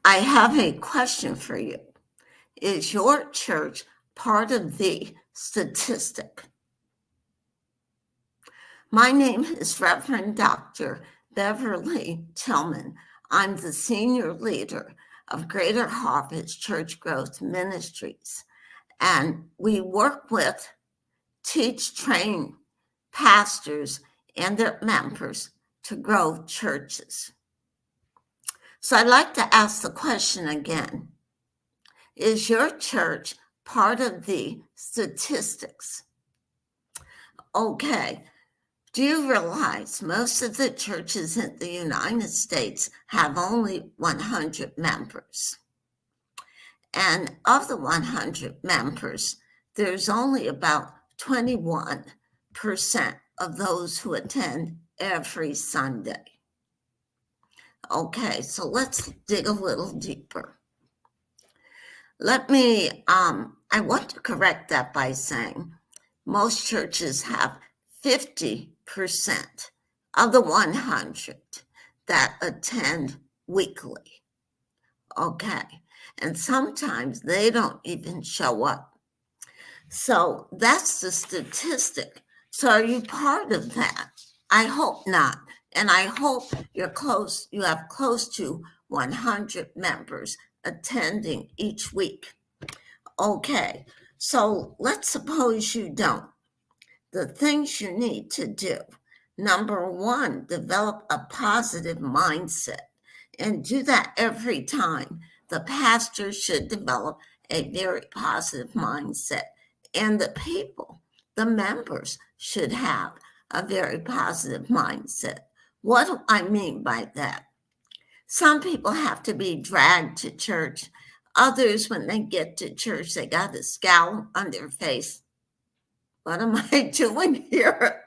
I have a question for you. Is your church part of the statistic? My name is Reverend Dr. Beverly Tillman. I'm the senior leader of Greater Harvest Church Growth Ministries, and we work with, teach, train pastors and their members to grow churches. So I'd like to ask the question again. Is your church part of the statistics? Okay. Do you realize most of the churches in the United States have only 100 members? And of the 100 members, there's only about 21% of those who attend every Sunday. Okay, so let's dig a little deeper. I want to correct that by saying most churches have 50% of the 100 that attend weekly. Okay, and sometimes they don't even show up. So that's the statistic. So are you part of that? I hope not. And I hope you have close to 100 members attending each week. Okay, so let's suppose you don't. The things you need to do. Number one, develop a positive mindset and do that every time. The pastor should develop a very positive mindset, and the people, the members, should have a very positive mindset. What do I mean by that? Some people have to be dragged to church. Others, when they get to church, they got a scowl on their face. What am I doing here?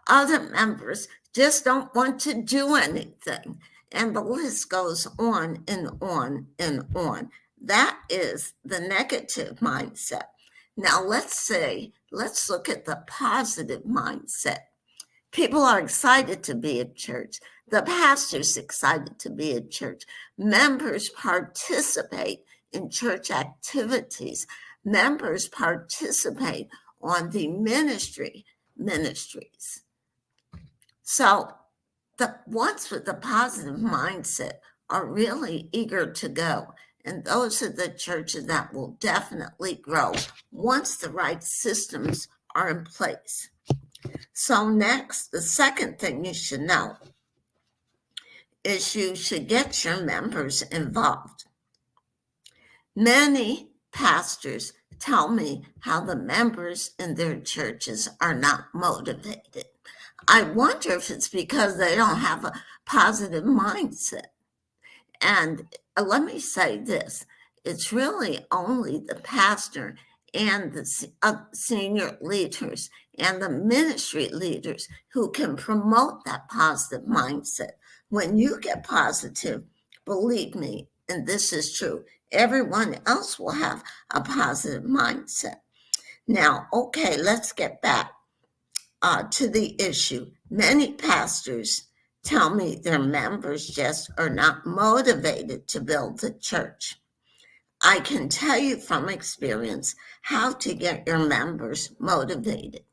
Other members just don't want to do anything. And the list goes on and on and on. That is the negative mindset. Now, let's look at the positive mindset. People are excited to be at church. The pastor's excited to be at church. Members participate in church activities. Members participate on the ministries. So the ones with the positive mindset are really eager to go. And those are the churches that will definitely grow once the right systems are in place. So next, the second thing you should know is you should get your members involved. Many pastors tell me how the members in their churches are not motivated. I wonder if it's because they don't have a positive mindset. And let me say this, it's really only the pastor and the senior leaders and the ministry leaders who can promote that positive mindset. When you get positive, believe me, and this is true, everyone else will have a positive mindset. Now, okay, let's get back to the issue. Many pastors tell me their members just are not motivated to build the church. I can tell you from experience how to get your members motivated.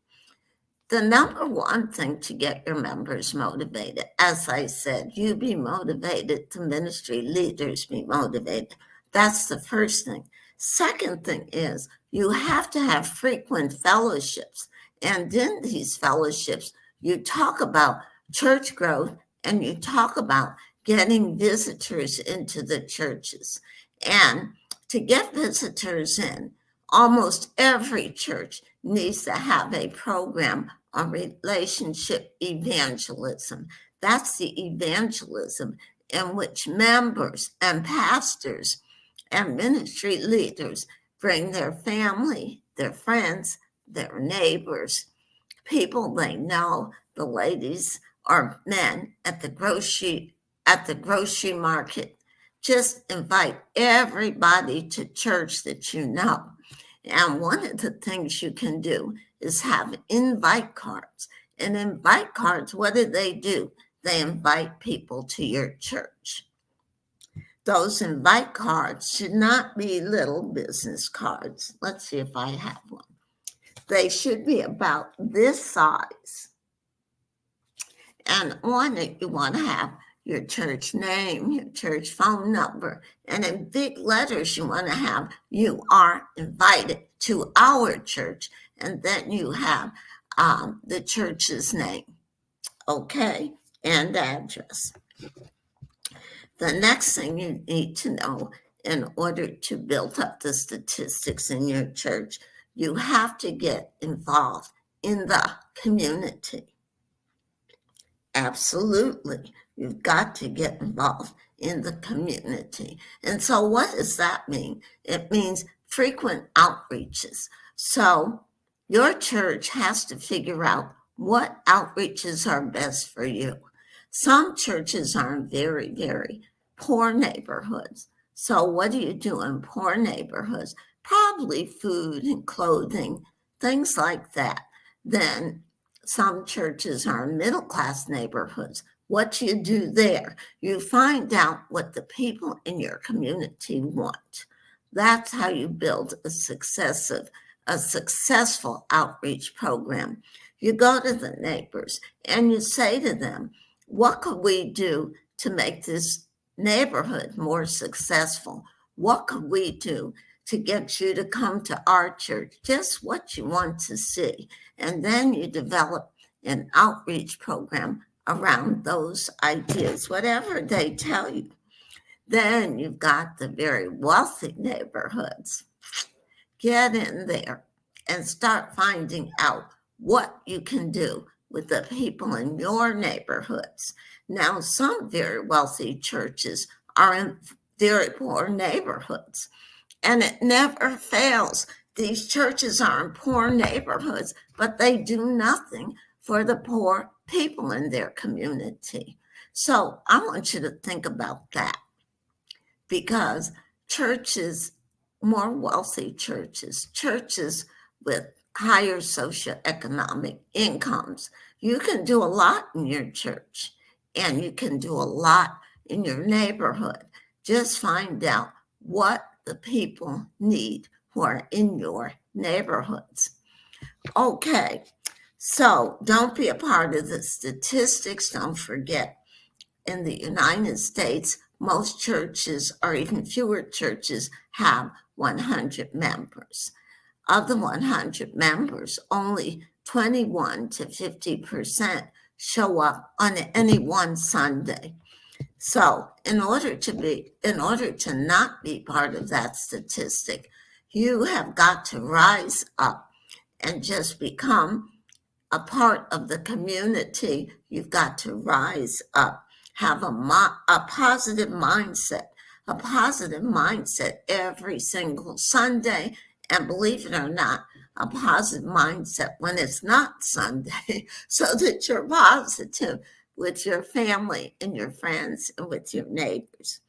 The number one thing to get your members motivated, as I said, you be motivated, the ministry leaders be motivated. That's the first thing. Second thing is you have to have frequent fellowships. And in these fellowships, you talk about church growth and you talk about getting visitors into the churches. And to get visitors in, almost every church needs to have a program on relationship evangelism. That's the evangelism in which members and pastors and ministry leaders bring their family, their friends, their neighbors, people they know, the ladies or men at the grocery market. Just invite everybody to church that you know. And one of the things you can do is have invite cards. And invite cards, what do? They invite people to your church. Those invite cards should not be little business cards. Let's see if I have one. They should be about this size. And on it, you want to have your church name, your church phone number, and in big letters, you want to have "You are invited to our church," and then you have the church's name, okay, and address. The next thing you need to know in order to build up the statistics in your church, you have to get involved in the community. Absolutely. You've got to get involved in the community. And so what does that mean? It means frequent outreaches. So your church has to figure out what outreaches are best for you. Some churches are in very, very poor neighborhoods. So what do you do in poor neighborhoods? Probably food and clothing, things like that. Then some churches are in middle-class neighborhoods. What do you do there? You find out what the people in your community want. That's how you build a successful outreach program. You go to the neighbors and you say to them, what could we do to make this neighborhood more successful? What could we do to get you to come to our church? Just what you want to see. And then you develop an outreach program around those ideas, whatever they tell you. Then you've got the very wealthy neighborhoods. Get in there and start finding out what you can do with the people in your neighborhoods. Now, some very wealthy churches are in very poor neighborhoods, and it never fails. These churches are in poor neighborhoods, but they do nothing for the poor people in their community. So I want you to think about that, because churches, more wealthy churches, churches with higher socioeconomic incomes, you can do a lot in your church and you can do a lot in your neighborhood. Just find out what the people need who are in your neighborhoods. Okay, so don't be a part of the statistics. Don't forget, in the United States, most churches, or even fewer churches, have 100 members. Of the 100 members, only 21 to 50% show up on any one Sunday. So in order to not be part of that statistic, you have got to rise up and just become a part of the community. You've got to rise up, have a positive mindset every single Sunday. And believe it or not, a positive mindset when it's not Sunday, so that you're positive with your family and your friends and with your neighbors.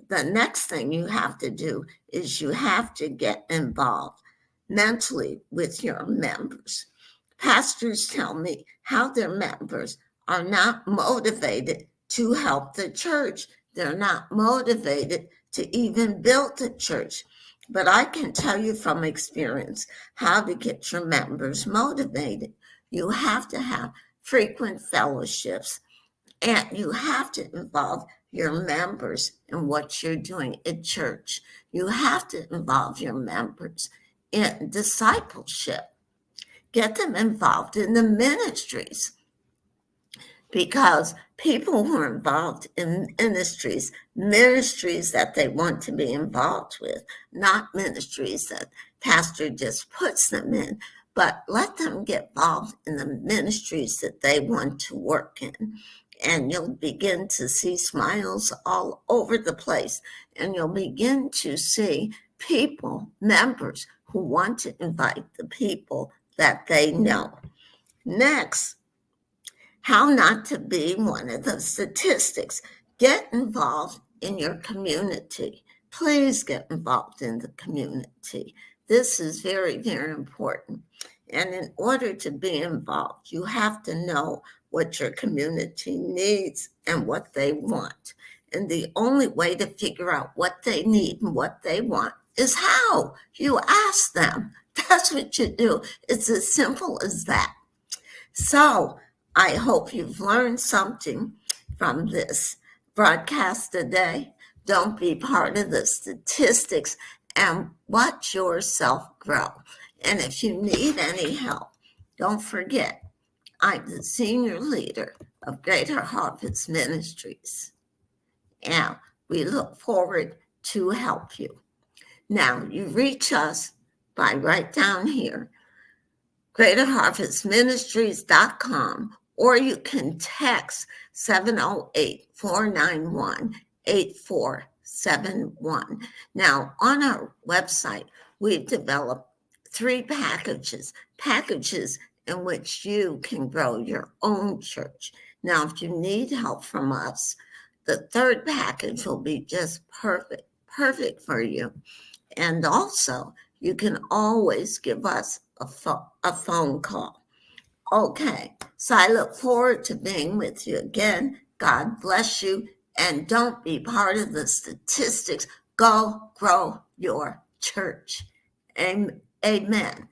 The next thing you have to do is you have to get involved mentally with your members. Pastors tell me how their members are not motivated to help the church. They're not motivated to even build the church. But I can tell you from experience how to get your members motivated. You have to have frequent fellowships, and you have to involve your members in what you're doing at church. You have to involve your members in discipleship. Get them involved in the ministries, because people who are involved in ministries that they want to be involved with, not ministries that pastor just puts them in, but let them get involved in the ministries that they want to work in. And you'll begin to see smiles all over the place. And you'll begin to see people, members, who want to invite the people that they know. Next, how not to be one of the statistics. Get involved in your community. Please get involved in the community. This is very, very important. And in order to be involved, you have to know what your community needs and what they want. And the only way to figure out what they need and what they want is how you ask them. That's what you do. It's as simple as that. So I hope you've learned something from this broadcast today. Don't be part of the statistics and watch yourself grow. And if you need any help, don't forget, I'm the senior leader of Greater Harvest Ministries, and we look forward to help you. Now, you reach us by right down here, greaterharvestministries.com, or you can text 708-491-8471. Now, on our website, we've developed 3 packages in which you can grow your own church. Now, if you need help from us, the 3rd package will be just perfect for you. And also, you can always give us a phone call. Okay, so I look forward to being with you again. God bless you, and don't be part of the statistics. Go grow your church. Amen.